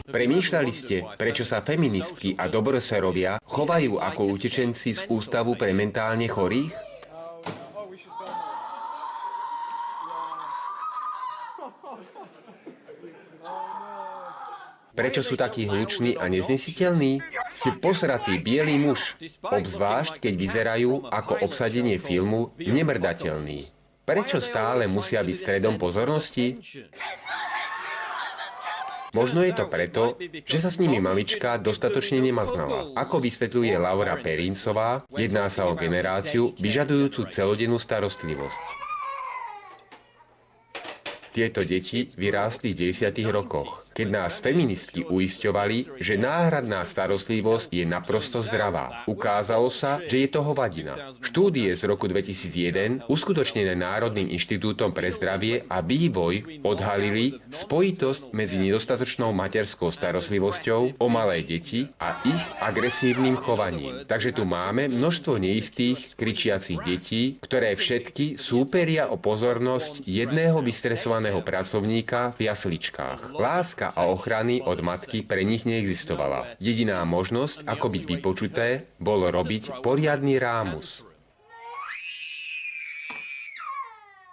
Premýšľali ste, prečo sa feministky a dobroserovia chovajú ako utečenci z Ústavu pre mentálne chorých? Prečo sú takí hluční a neznesiteľní? Ste posratý bielý muž, obzvlášť keď vyzerajú ako obsadenie filmu Nemrdateľný. Prečo stále musia byť stredom pozornosti? Možno je to preto, že sa s nimi mamička dostatočne nemaznala. Ako vysvetľuje Laura Perincová, jedná sa o generáciu vyžadujúcu celodennú starostlivosť. Tieto deti vyrástli v 10 rokoch, keď nás feministky uisťovali, že náhradná starostlivosť je naprosto zdravá. Ukázalo sa, že je to hovadina. Štúdie z roku 2001, uskutočnené Národným inštitútom pre zdravie a vývoj, odhalili spojitosť medzi nedostatočnou materskou starostlivosťou o malé deti a ich agresívnym chovaním. Takže tu máme množstvo neistých, kričiacich detí, ktoré všetky súperia o pozornosť jedného vystresovaného pracovníka v jasličkách. Láska a ochrany od matky pre nich neexistovala. Jediná možnosť, ako byť vypočuté, bolo robiť poriadny rámus.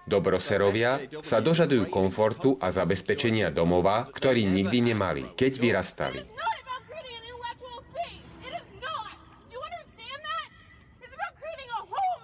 Dobroserovia sa dožadujú komfortu a zabezpečenia domova, ktorý nikdy nemali, keď vyrastali.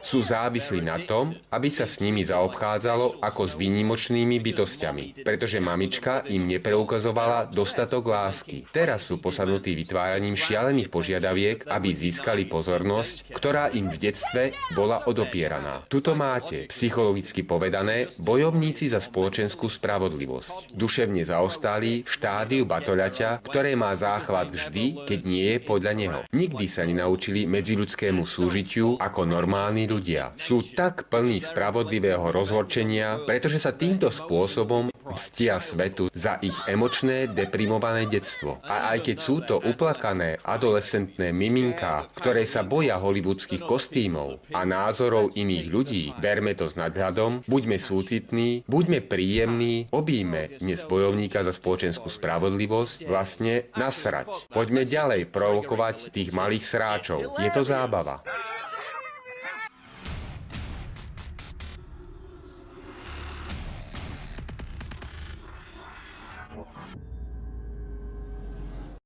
Sú závislí na tom, aby sa s nimi zaobchádzalo ako s výnimočnými bytostiami, pretože mamička im nepreukazovala dostatok lásky. Teraz sú posadnutí vytváraním šialených požiadaviek, aby získali pozornosť, ktorá im v detstve bola odopieraná. Tuto máte, psychologicky povedané, bojovníci za spoločenskú spravodlivosť. Duševne zaostali v štádiu batoľaťa, ktoré má záchvat vždy, keď nie je podľa neho. Nikdy sa nenaučili medziľudskému súžitiu ako normálni ľudia. Sú tak plní spravodlivého rozhorčenia, pretože sa týmto spôsobom mstia svetu za ich emočné, deprimované detstvo. A aj keď sú to uplakané adolescentné miminká, ktoré sa boja hollywoodských kostýmov a názorov iných ľudí, berme to s nadhľadom, buďme súcitní, buďme príjemní, objíme dnes bojovníka za spoločenskú spravodlivosť, vlastne nasrať. Poďme ďalej provokovať tých malých sráčov. Je to zábava.